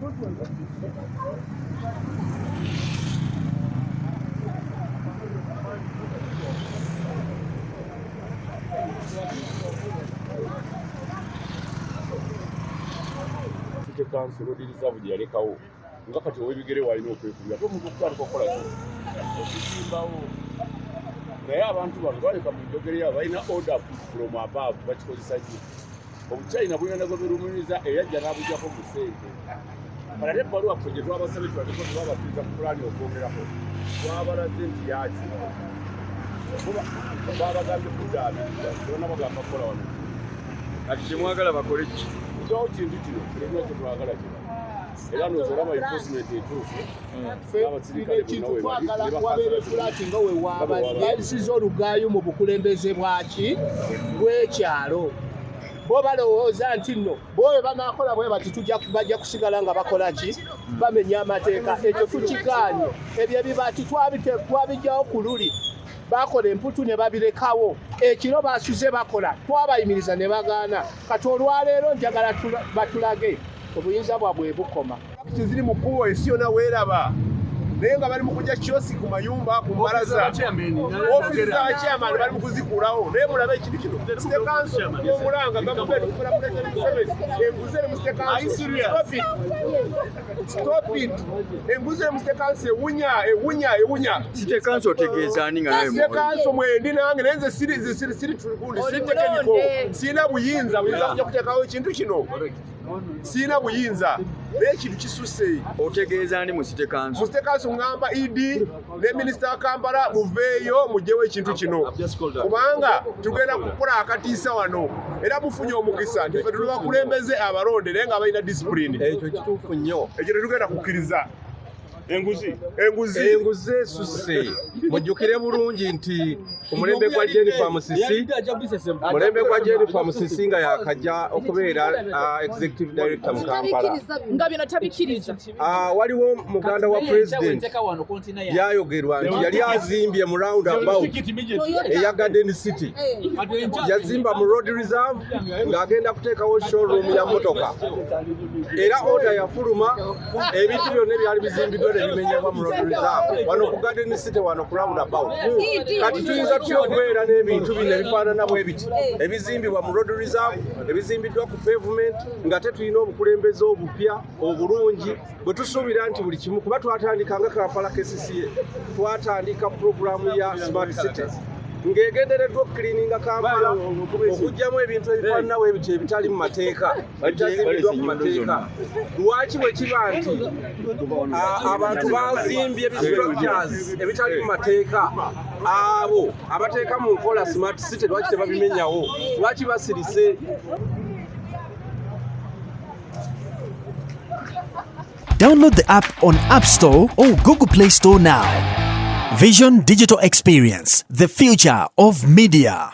Council reserve yalekawo nga kati ow'ebigere walina okwekubira ate omuntu okutandika okukola okuzimbawo naye abantu bano baleka mu njogera yabo balina order from above bakikozesa ki obuchina bulina gwe berumumiza eyajja n'abugyako mu ssente kala nebbaluwa ffe gye twabasabye tubaleko tebabakiriza ku pulaani okwongerako twabalaze nti yaki babagambye kuddaabiriza tebana bagamba kukola wano kati kyemwagala bakole ki kitawo kintu kino kirina kyetwagala kino era nozolaba enforcement etuufu ekintu twagala wabeere fulaati nga wewaabasiza olugaayo mu bukulembeze bwaki bw'ekyalo bo balowooza nti nno bowe banaakola bwe bati bajja kusigala nga bakola ki bamenya amateeka ekyo tukigaanye ebyo ebibaati twabijjawo ku luli bakola emputu ne babirekawo ekiro basuze bakola twabayimiriza ne bagaana kati olwaleero njagala batulage obuyinza bwabwe bukoma ziri mu kkubo ensi yonna weeraba naye nga bali mu kujja kiosi ku mayumba ku mbalaza ofiisi za chairman bali mu kuzikulawo naye mulabe ekintu kino State Council y'omulanga gavumenti kukola president enguze ne mu State Council stop it enguze mu State Council ewunya State Council otegeeza ani nga naye State Council mwendi nange naye nze siri tulugundi siri tekeniko sina buyinza kujja kuteekawo ekintu kino sina buyinza n'ekintu kisusse otegeeza ani mu State Council mu State Council ngamba idi ne minisita wa Kampala muveeyo mugyewo ekintu kino kubanga tugenda kukola akatiisa wano era mufunye omukisa nti ffe tuli bakulembeze abalonde naye nga balina disipulini ekyo kituufu nnyo ekyo tetugenda kukkiriza enguzi esusse mujjukire bulungi nti omulembe gwa Jennifer Musisi nga yakajja okubeera executive director mu Kampala nga bino tabikiriza waliwo muganda wa president yayogerwa nti yali azimbye mu roundabout eya Garden City yazimba mu road reserve ng'agenda kuteekawo showroom ya motoka era order yafuluma ebintu byonna ebyali bizimbiddwa nebimenyebwa mu road reserve wano ku Garden City wano ku roundabout kati tuyinza tutya okubeera n'ebintu bino ebifaanana bwe biti ebizimbibwa mu road reserve ebizimbiddwa ku pavement nga tetulina obukulembeze obupya obulungi bwe tusuubira nti buli kimu kuba twatandika nga Kampala KCCA twatandika puroguramu ya smart city ng'egendereddwa okukirininga Kampala okugyamu ebintu ebifaananawo ebiti ebitali mu mateeka ebitazimbiddwa ku mateeka lwaki bwe kiba nti abantu bazimbye structures ebitali mu mateeka abo abateeka mu nkola smart city lwaki tebabimenyawo lwaki basirise Download the app on App Store or Google Play Store now. Vision Digital Experience, the future of media.